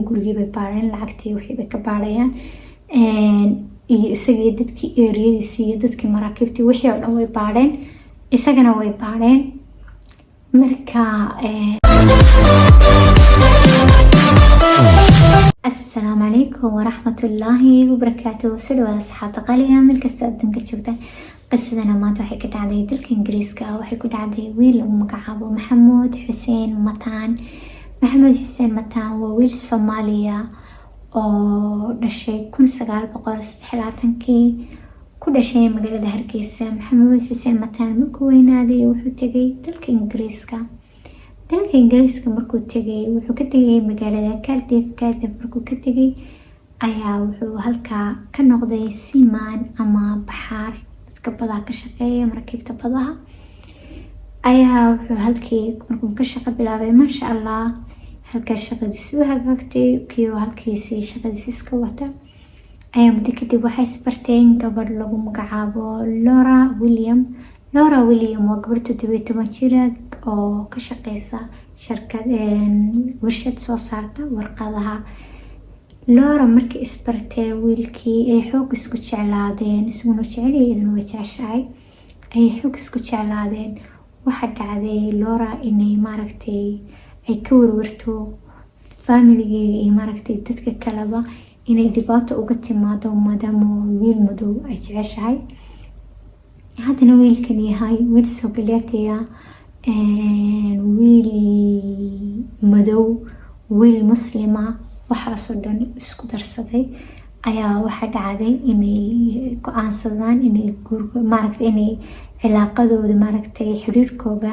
gurigii bay baareen, lacagtii wixii bay ka baarayaan, iyo isagii dadkii eeriyadiisii iyo dadkii maraakiibtii wixii oo dhan way baareen, isagana way baareen. marka السلام عليكم ورحمة الله وبركاته. سلوى أصحاب قليلا من كسر الدنيا جودا. قصدنا ما تحكي كده على دلك إنجليزكا وحكي كده على ويل ومقعب محمود حسين متان. محمود حسين متان وويل صوماليا أو شيء كل سجال بقارس حلاتنكي كل شيء مقالة ده هركيسة. محمود حسين متان مكوين هذه وحتجي دلك إنجليزكا. dalka ingiriiska markuu tagay wuxuu ka tagay magaalada Cardiff markuu ka tagay ayaa wuxuu halkaa ka noqday seaman ama baxaar dadka badaha ka shaqeeya maraakiibta badaha ayaa wuxuu halkii markuu ka shaqo bilaabay maasha Allah halka shaqadiisu hagaagtay kiyo halkiisii shaqadiisa iska wata ayaa muddo kadib waxay isbarteen gabadh lagu magacaabo Laura William waa gabar 17 jir oo ka shaqeysa shirkad warshad soo saarta warqadaha. Laura markii isbartay wiilkii ay xoog isku jeclaadeen, isaguna jecelihiin way jeceshahay, ay xoog isku jeclaadeen. waxa dhacday Laura inay maaragtay ay ka warwarto familigeeda iyo maaragtay dadka kaleba inay dhibaato uga timaado maadaama wiil madow ay jeceshahay. haddana wiilkan yahay wiil Soomaaliya wiil madow wiil muslima waxaasoo dhan isku darsaday ayaa waxa dhacday inay go'aansadaan inay maaragtay inay cilaaqadooda maaragtay xiriirkooda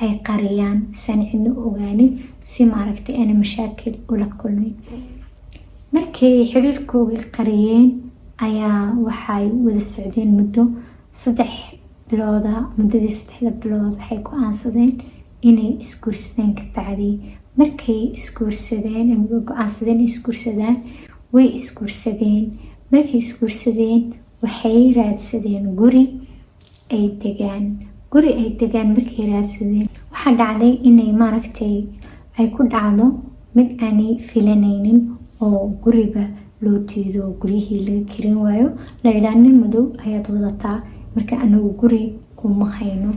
ay qariyaan san cidna ogaanin si maaragtay ana mashaakil ula kulmin. markay xiriirkooda qariyeen ayaa waxay wada socdeen muddo 3 bilood. muddadii 3 bilood waxay go'aansadeen inay isguursadaan ka bacdi. markay isguursadeen go'aansadeen isguursadaan way isguursadeen. markay isguursadeen waxay raadsadeen guri ay degaan. markay raadsadeen waxa dhacday inay maaragtay ay ku dhacdo mid aanay filanaynin oo guriba loo tiido guriyihii laga kirin waayo la yidhaa nin madow ayaad wadataa marka anagu guri kuma hayno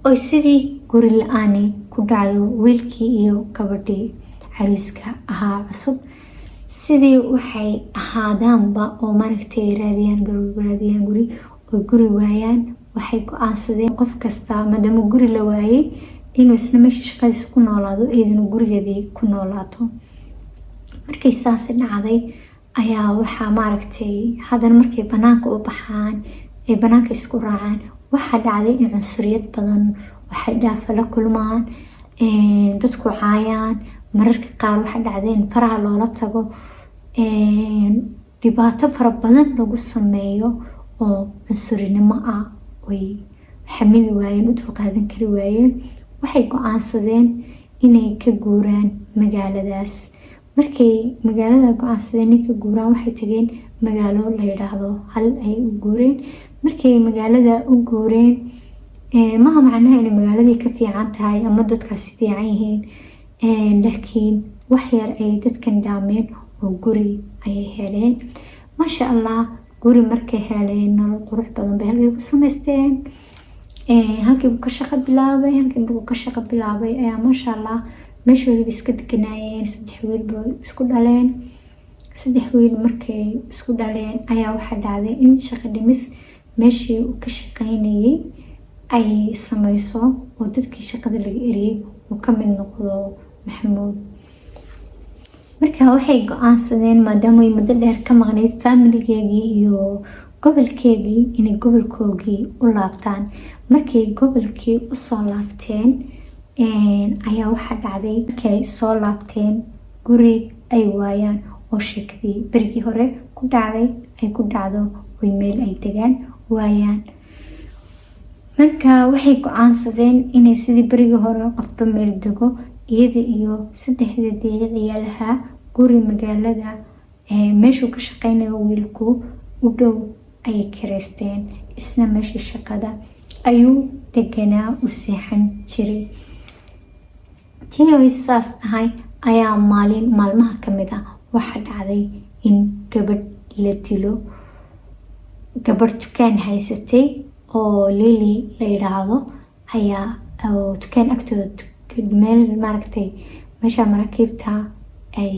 oo sidii guri la'aani ku dhacdo wiilkii iyo gabadhii cariiska ahaa cusub. sidii waxay ahaadaanba oo maaragtay raadiyaan guri oo guri waayaan. waxay go'aansadeen qof kasta maadaama guri la waayay inuu isna meesha shaqadiisa ku noolaado eedana gurigeedii ku noolaato. markay saas dhacday ayaa waxaa maaragtay haddana markay banaanka u baxaan ay banaanka isku raacaan waxaa dhacday in cunsuriyad badan waxay dhaafa la kulmaan dadku caayaan. mararka qaar waxaa dhacday in faraha loola tago dhibaato fara badan lagu sameeyo oo cunsurinimo ah way xamili waayeen u dulqaadan kari waayeen. waxay go'aansadeen inay ka guuraan magaaladaas. markay magaalada go'aansadeen inay ka guuraan waxay tageen magaalo la yiraahdo hal ay u guureen. markay magaalada u guureen ma macnaha inay magaaladii ka fiican tahay ama dadkaasi fiican yihiin laakiin wax yar ay dadkan dhaameen oo guri ay heleen. maasha Allah guri markay heleen nolol qurux badan bay halkay ku samaysteen. halkii uu ka shaqo bilaabay ayaa maasha Allah meeshoodii iska deganaayeen. 3 wiil bay isku dhaleen. 3 wiil markay isku dhaleen ayaa waxa dhacday in shaqo dhimis meeshii uu ka shaqaynayay ay samayso oo dadkii shaqada laga eriyay uu ka mid noqdo Maxamuud. marka waxay go'aansadeen maadaama ay muddo dheer ka maqnayd familigeedii iyo gobolkeedii inay gobolkoogii u laabtaan. markay gobolkii u soo laabteen ayaa waxa dhacday markay soo laabteen guri ay waayaan oo sheekadii berigii hore ku dhacday ay ku dhacdo way meel ay degaan waayaan. marka waxay go'aansadeen inay sidii berigii hore qofba meel dego iyada iyo 3 ciyaalaha guri magaalada meeshuu ka shaqaynayo wiilku u dhow ay kireysteen. isna meeshii shaqada ayuu deganaa u seexan jiray. tii ay saas tahay ayaa maalmaha kamid ah waxaa dhacday in gabadh la dilo. gabadh dukaan haysatay oo Lily la yiraahdo ayaa dukaan agtooda meel maaragtay meesha maraakiibta ay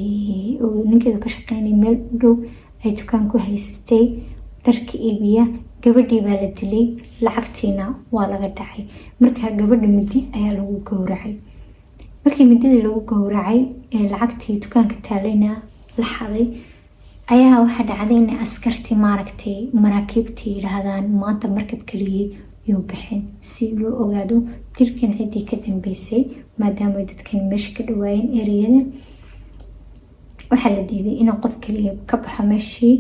ninkeedu ka shaqeynay meel u dhow ay dukaan ku haysatay dharka iibiya. gabadhii baa la dilay, lacagtiina waa laga dhacay. markaa gabadha midi ayaa lagu gowracay. markii mididii lagu gowracay lacagtii dukaanka taalayna la xaday ayaa waxaa dhacday in askartii maaragtay maraakiibtii yidhaahdaan maanta markab kaliya yuu bixin si loo ogaado dilkan ciddii ka dambeysay, maadaama dadkan meesha ka dhawaayeen ereyada. waxaa la diiday inuu qof kaliya ka baxo meeshii.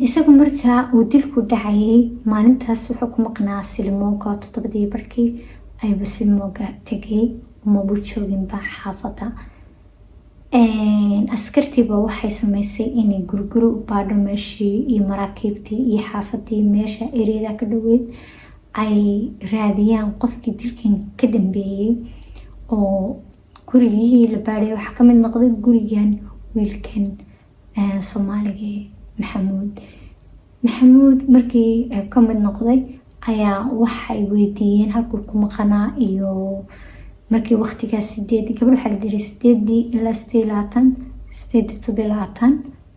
isagu markaa uu dilku dhacayay maalintaas wuxuu ku maqnaa Silmooga 7 barkii ayuu Silmooga tegay mabuu jooginba xaafada. askartiiba waxay samaysay inay guriguri u baadho meeshii iyo maraakiibtii iyo xaafadii meesha ereyada ka dhaweyd ay raadiyaan qofkii dilkan ka dambeeyey. oo gurigii la baadhay waxaa ka mid noqday gurigan wiilkan Soomaaliga maxamuud markii ka mid noqday ayaa waxay weydiiyeen halkuu ku maqanaa iyo markii waqtigaas 8 gabadh waxaa la dilay 8 ilaa 8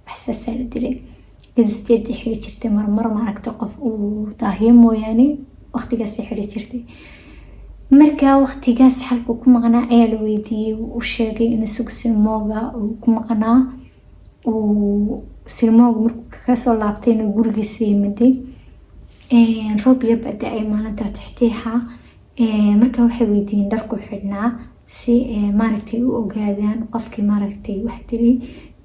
waxsaasa la dilay. 8 xili jirtay marmar maaragta qof uu daahiyo mooyaane waqtigaas xili jirtay. markaa waqtigaas halkuu ku maqnaa ayaa la weydiiyey. uu sheegay in Silmooga uu ku maqnaa. Silmooga markuu kasoo laabtay inuu gurigiisa yimiday. roob yar baa da-ay maalinta tixtiixa. markaa waxay weydiiyeen dharku xidhnaa si maaragtay u ogaadaan qofkii maaragtay wax dilay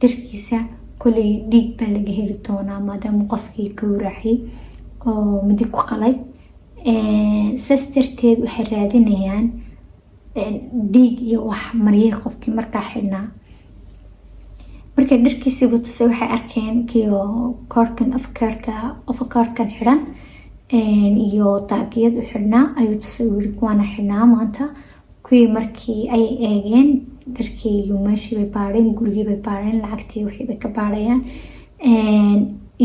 dharkiisa. koley dhiig baa laga heli doonaa maadaama qofkii gowracay oo midi ku qalay. saas darteed waxay raadinayaan dhiig iyo wax mariyay qofkii markaa xidhnaa. markay dharkiisiiba tusay waxay arkeen kiyo koorkan afkaarkan xidhan iyo taagiyad u xidhnaa ayuu tusay wili kuwaana xidhnaa maanta. kuwii markii ay eegeen dharkii iyo meeshii bay baadheen, gurigii bay baadheen, lacagtii wixii bay ka baadhayaan.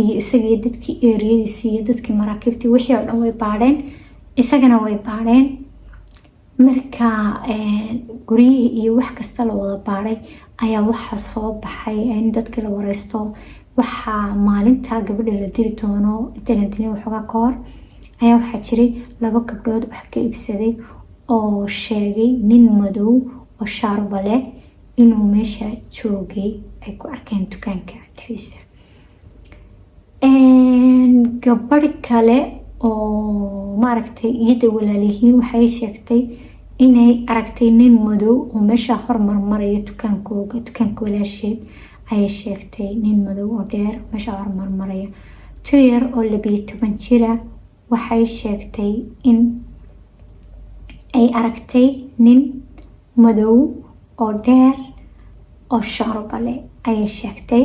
iyo isagii dadkii ereyadiisii iyo dadkii maraakiibtii wixii oo dhan way baadheen, isagana way baadheen. markaa guryihii iyo wax kasta la wada baadhay ayaa waxaa soo baxay in dadkii la wareysto. waxaa maalinta gabadha la dili doono inta la dilin waxoogaa ka hor ayaa waxaa jiray 2 gabdhood wax ka iibsaday oo sheegay nin madow oo shaarba leh inuu meesha joogay ay ku arkeen dukaanka dhexdiisa. gabadh kale oo maaragtay iyada walaalihiin waxay sheegtay inay aragtay nin madow oo meesha hormarmaraya dukaanka walaasheed ayay sheegtay nin madow oo dheer meesha hormarmaraya. tuyar oo 12 jira waxay sheegtay in ay aragtay nin madow oo dheer oo shaarba leh ayay sheegtay.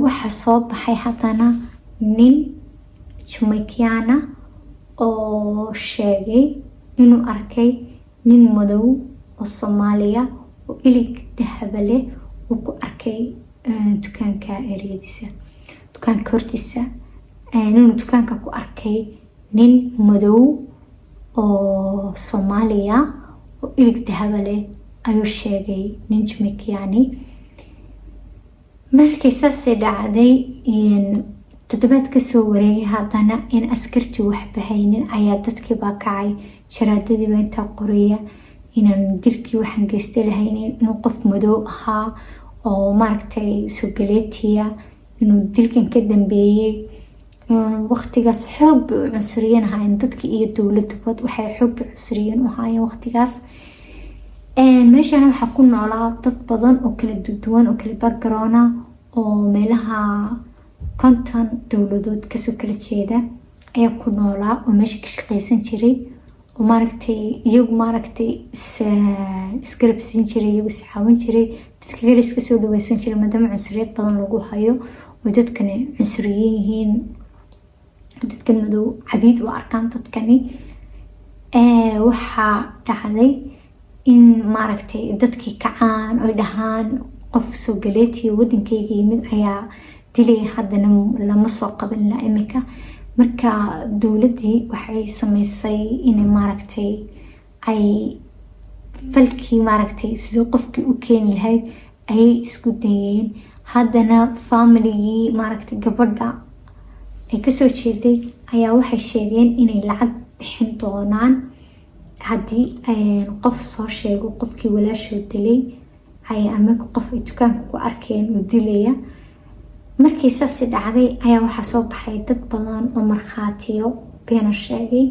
waxaa soo baxay haddana nin Jamaican oo sheegay inuu arkay nin madow oo Soomaaliya oo ilig dahab leh uu ku arkay dukaanka ereyadiisa, dukaanka hortiisa. inuu dukaanka ku arkay nin madow oo Soomaaliya oo ilig dahab leh ayuu sheegay nin Jamaican. markay saasay dhacday toddobaad kasoo wareegay haddana in askartii waxba haynin ayaa dadkii baa kacay. jaraadadii baa intaa qoraya inaan dilkii waxaan geystay lahaynin, inuu qof madow ahaa oo maaragtay sogaleetiya, inuu dilkan ka dambeeyey. waqtigaas xoog bay u cunsuriyeen ahaayeen dadkii iyo dowladuba waxay xoog bay cunsuriyeen u ahaayeen waqtigaas. meeshana waxaa ku noolaa dad badan oo kala duwan oo kala background oo meelaha 50 dowladood kasoo kala jeeda ayaa ku noolaa oo meesha ka shaqeysan jiray oo maaragtay iyagu maaragtay isgarabsiin jiray, iyagu iscaawin jiray, dadka kale iska soo dhaweysan jiray maadaama cunsuriyad badan lagu hayo oo dadkani cunsuriyiin yihiin. dadkan madow cabiid u arkaan dadkani. waxaa dhacday in maaragtay dadkii kacaan oy dhahaan qof soo galeetiyo wadankayga yimid ayaa dilay, haddana lama soo qaban la imika. marka dowladii waxay sameysay inay maaragtay ay falkii maaragtay sidii qofkii u keeni lahayd ayay isku dayeen. haddana familigii maaragtay gabadha ay kasoo jeeday ayaa waxay sheegeen inay lacag bixin doonaan haddii qof soo sheego qofkii walaashoo dilay ama qof ay dukaanka ku arkeen oo dilaya. markii saasi dhacday ayaa waxaa soo baxay dad badan oo markhaatiyo beena sheegay.